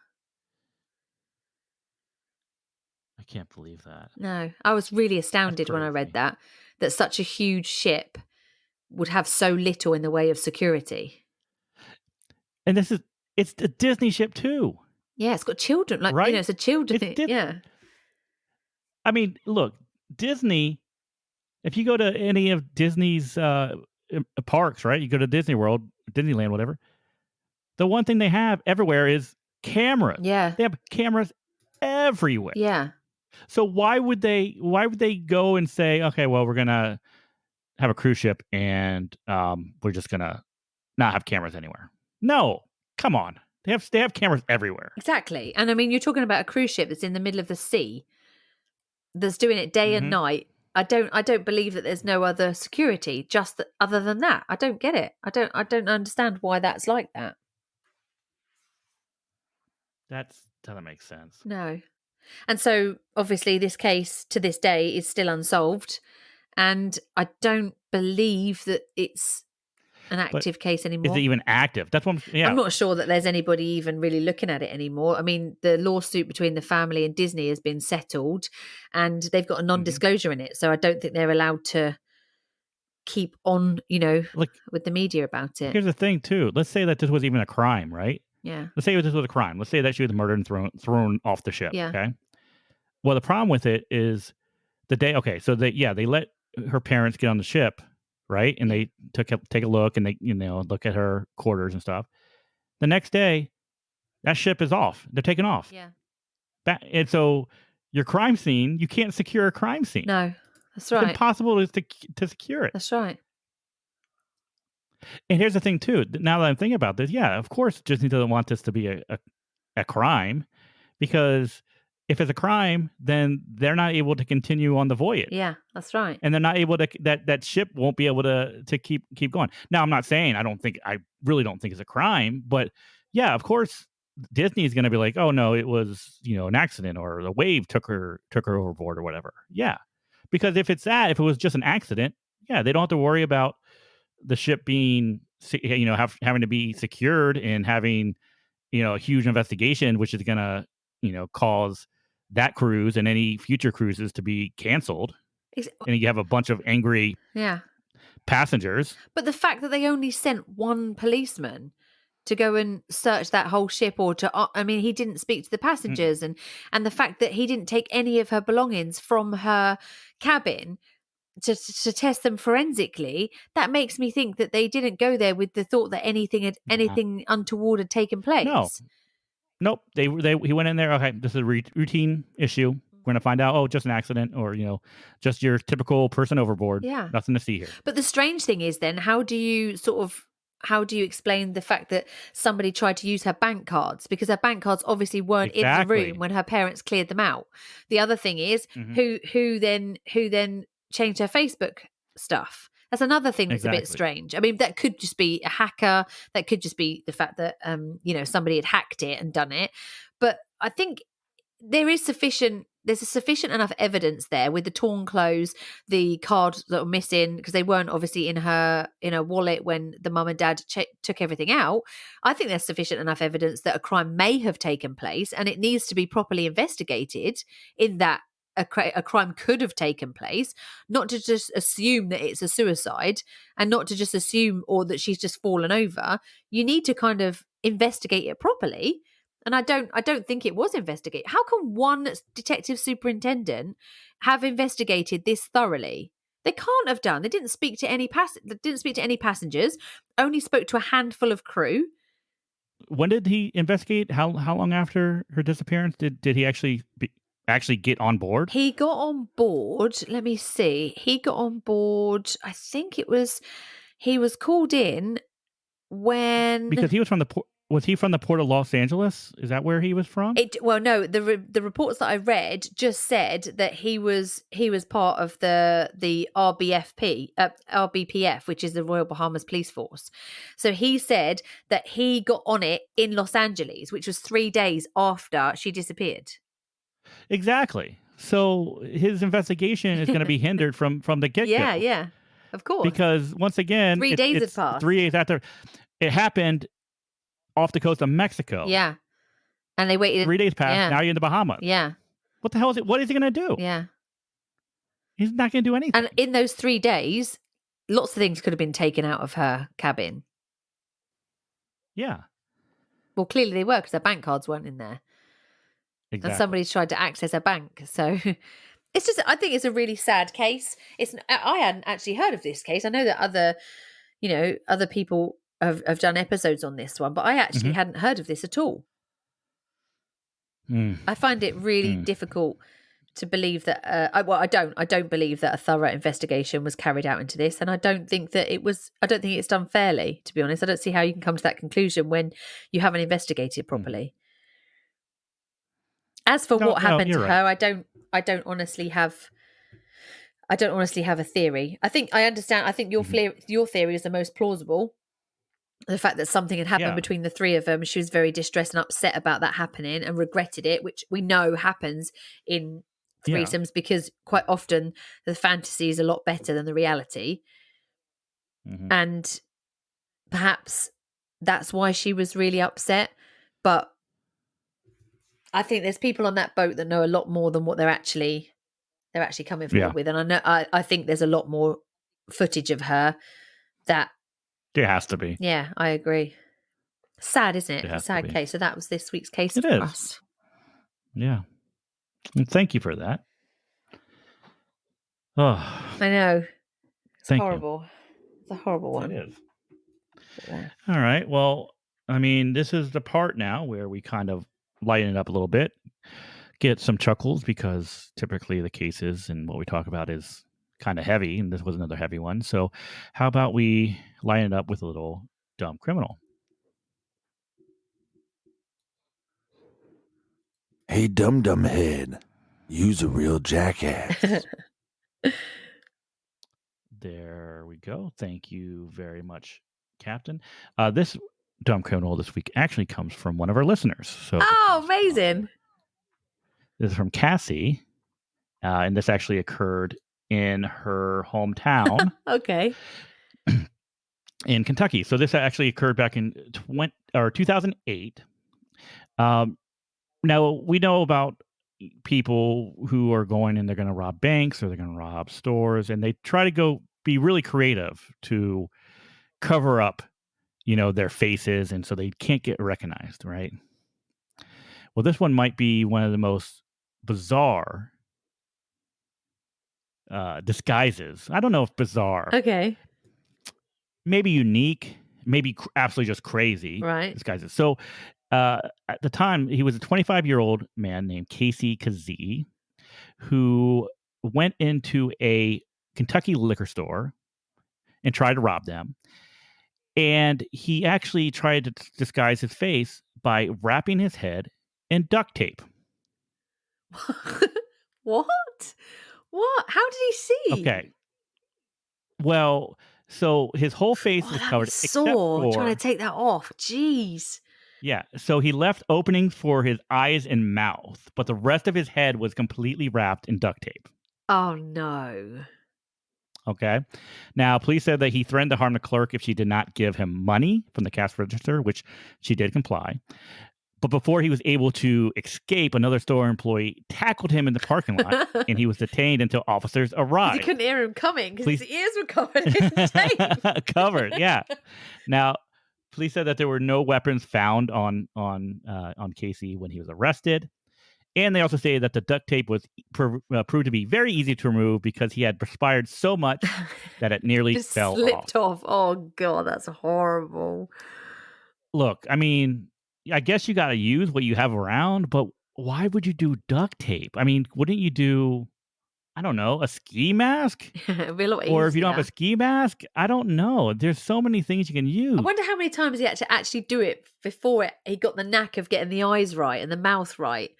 I can't believe that. No, I was really astounded when I read that such a huge ship would have so little in the way of security. And it's a Disney ship too. Yeah, it's got children, like, right? It's a children. Yeah. I mean, look, Disney, if you go to any of Disney's parks, right? You go to Disney World, Disneyland, whatever. The one thing they have everywhere is cameras. Yeah. They have cameras everywhere. Yeah. So why would they go and say, okay, well, we're going to have a cruise ship and we're just going to not have cameras anywhere? No, come on. They have cameras everywhere. Exactly. And I mean, you're talking about a cruise ship that's in the middle of the sea, that's doing it day and night. I don't believe that there's no other security just other than that. I don't get it. I don't understand why that's like that. That doesn't make sense. No. And so obviously this case to this day is still unsolved, and I don't believe that it's an active case anymore. Is it even active? That's what I'm not sure that there's anybody even really looking at it anymore. I mean, the lawsuit between the family and Disney has been settled, and they've got a non-disclosure in it. So I don't think they're allowed to keep on, with the media about it. Here's the thing too. Let's say that this was even a crime, right? Yeah. Let's say this was a crime. Let's say that she was murdered and thrown off the ship. Yeah. Okay. Well, the problem with it is the day. Okay. So they let her parents get on the ship. Right. And they take a look and they, look at her quarters and stuff. The next day, that ship is off. They're taken off. Yeah. And so your crime scene, you can't secure a crime scene. No, that's right. It's impossible to secure it. That's right. And here's the thing too. Now that I'm thinking about this, yeah, of course Disney doesn't want this to be a crime, because if it's a crime, then they're not able to continue on the voyage. Yeah, that's right. And they're not able to, that ship won't be able to keep going. Now, I'm not saying I really don't think it's a crime, but yeah, of course, Disney is going to be like, oh no, it was, an accident, or the wave took her overboard or whatever. Yeah. Because if it was just an accident, yeah, they don't have to worry about the ship being, having to be secured and having, a huge investigation, which is going to, cause that cruise and any future cruises to be canceled. And you have a bunch of angry passengers. But the fact that they only sent one policeman to go and search that whole ship, or he didn't speak to the passengers, and the fact that he didn't take any of her belongings from her cabin to test them forensically, that makes me think that they didn't go there with the thought that anything untoward had taken place. No. Nope. He went in there. Okay, this is a routine issue. We're going to find out, just an accident or, just your typical person overboard. Yeah. Nothing to see here. But the strange thing is then, how do you explain the fact that somebody tried to use her bank cards? Because her bank cards obviously weren't in the room when her parents cleared them out. The other thing is, who then changed her Facebook stuff? That's another thing that's a bit strange. I mean, that could just be a hacker. That could just be the fact that, somebody had hacked it and done it. But I think there's a sufficient enough evidence there with the torn clothes, the cards that were missing because they weren't obviously in her wallet when the mum and dad took everything out. I think there's sufficient enough evidence that a crime may have taken place, and it needs to be properly investigated in that a crime could have taken place, not to just assume that it's a suicide and not to just assume or that she's just fallen over. You need to kind of investigate it properly. And I don't think it was investigated. How can one detective superintendent have investigated this thoroughly? They can't have done. They didn't speak to any passengers. Only spoke to a handful of crew. When did he investigate? How long after her disappearance did he actually get on board? He got on board. Let me see. He got on board. I think he was called in when, because he was from the port. Was he from the Port of Los Angeles? Is that where he was from? Well, no. The reports that I read just said that he was part of the RBPF, which is the Royal Bahamas Police Force. So he said that he got on it in Los Angeles, which was 3 days after she disappeared. Exactly. So his investigation is going to be hindered from the get-go. Yeah, of course. Because once again, 3 days had passed. 3 days after it happened. Off the coast of Mexico. Yeah. And they waited 3 days passed. Yeah. Now you're in the Bahamas. Yeah. What the hell is it? What is he going to do? Yeah. He's not going to do anything. And in those 3 days, lots of things could have been taken out of her cabin. Yeah. Well, clearly they were because her bank cards weren't in there. Exactly. And somebody's tried to access her bank. So it's just, I think it's a really sad case. I hadn't actually heard of this case. I know that other people have done episodes on this one, but I actually hadn't heard of this at all. I find it really difficult to believe that. I don't believe that a thorough investigation was carried out into this, and I don't think that it was. I don't think it's done fairly. To be honest, I don't see how you can come to that conclusion when you haven't investigated properly. As for what happened to her, I don't honestly have a theory. I understand. I think your theory is the most plausible. The fact that something had happened between the three of them, she was very distressed and upset about that happening and regretted it, which we know happens in threesomes because quite often the fantasy is a lot better than the reality. And perhaps that's why she was really upset. But I think there's people on that boat that know a lot more than what they're actually coming forward with. And I think there's a lot more footage of her that there has to be. Yeah, I agree. Sad, isn't it? A sad case. So that was this week's case for us. Yeah. And thank you for that. Oh, I know. It's horrible. It's a horrible one. It is. Yeah. All right. Well, I mean, this is the part now where we kind of lighten it up a little bit, get some chuckles, because typically the cases and what we talk about is kind of heavy, and this was another heavy one. So how about we line it up with a little dumb criminal? Hey, dum head, you's a real jackass. There we go. Thank you very much, Captain. This dumb criminal this week actually comes from one of our listeners. So amazing. This is from Cassie, and this actually occurred in her hometown. Okay. In Kentucky. So this actually occurred back in 2008. Now we know about people who are going and they're going to rob banks or they're going to rob stores, and they try to be really creative to cover up, their faces, and so they can't get recognized, right? Well, this one might be one of the most bizarre disguises. I don't know if bizarre. Okay. Maybe unique, maybe absolutely just crazy right. disguises. So At the time, he was a 25-year-old man named Casey Kazee, who went into a Kentucky liquor store and tried to rob them. And he actually tried to disguise his face by wrapping his head in duct tape. What? How did he see? Okay. Well, so his whole face was covered except for trying to take that off. Jeez. Yeah, so he left openings for his eyes and mouth, but the rest of his head was completely wrapped in duct tape. Oh no. Okay. Now, police said that he threatened to harm the clerk if she did not give him money from the cash register, which she did comply. But before he was able to escape, another store employee tackled him in the parking lot, and he was detained until officers arrived. You couldn't hear him coming because his ears were covered in tape. Covered, yeah. Now, police said that there were no weapons found on Casey when he was arrested. And they also say that the duct tape was proved to be very easy to remove because he had perspired so much that it nearly fell slipped off. Oh, God, that's horrible. Look, I mean, I guess you got to use what you have around, but why would you do duct tape? I mean, wouldn't you do, I don't know, a ski mask? It'd be a lot or if you don't have a ski mask, I don't know. There's so many things you can use. I wonder how many times he had to actually do it before he got the knack of getting the eyes right and the mouth right.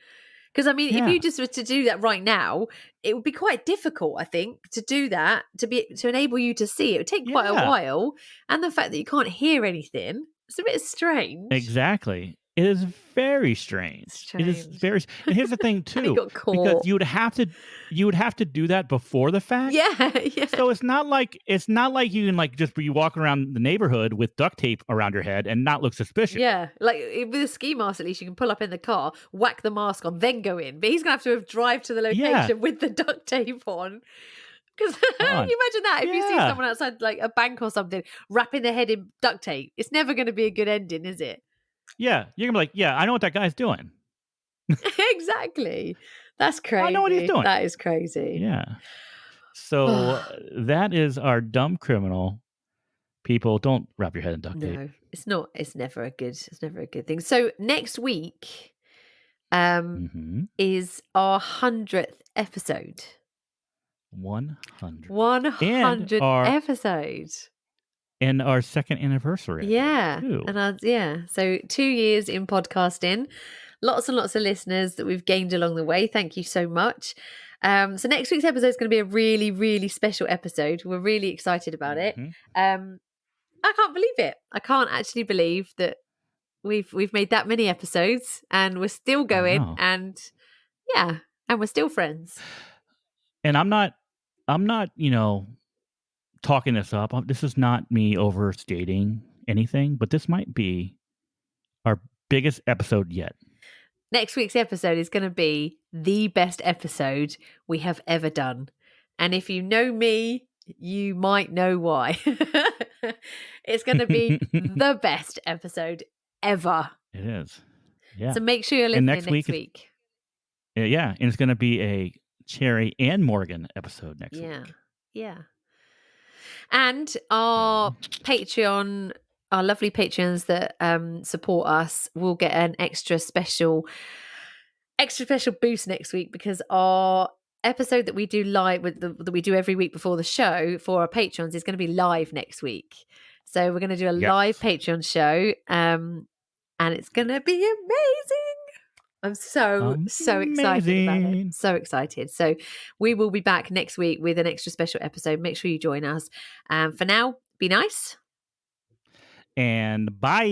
Because, I mean, if you just were to do that right now, it would be quite difficult, I think, to do that, to enable you to see. It would take quite a while. And the fact that you can't hear anything, it's a bit strange. Exactly. It is very strange. It is very. And here's the thing too, he got caught. because you would have to do that before the fact. Yeah. So it's not like you can just be walking around the neighborhood with duct tape around your head and not look suspicious. Yeah, like with a ski mask, at least you can pull up in the car, whack the mask on, then go in. But he's gonna have to drive to the location with the duct tape on. Because can you imagine that? If you see someone outside like a bank or something wrapping their head in duct tape, it's never going to be a good ending, is it? Yeah, you're gonna be like, yeah, I know what that guy's doing. Exactly. That's crazy. I know what he's doing. That is crazy. Yeah. So that is our dumb criminal. People, don't wrap your head in duct tape. No, it's not. It's never a good thing. So next week is our 100th episode. 100. 100 episodes. And our second anniversary. Yeah. And so 2 years in podcasting. Lots and lots of listeners that we've gained along the way. Thank you so much. So next week's episode is going to be a really, really special episode. We're really excited about it. I can't believe it. I can't actually believe that we've made that many episodes and we're still going and we're still friends. And I'm not, talking this up. This is not me overstating anything, but this might be our biggest episode yet. Next week's episode is going to be the best episode we have ever done. And if you know me, you might know why. It's going to be the best episode ever. It is. Yeah. So make sure you're listening next week. Yeah. And it's going to be a Cherry and Morgan episode next week. Yeah. And our Patreon, our lovely Patreons that support us will get an extra special boost next week because our episode that we do live that we do every week before the show for our patrons is going to be live next week. So we're going to do a live Patreon show and it's going to be amazing. I'm so excited about it. So excited. So we will be back next week with an extra special episode. Make sure you join us. For now, be nice. And bye.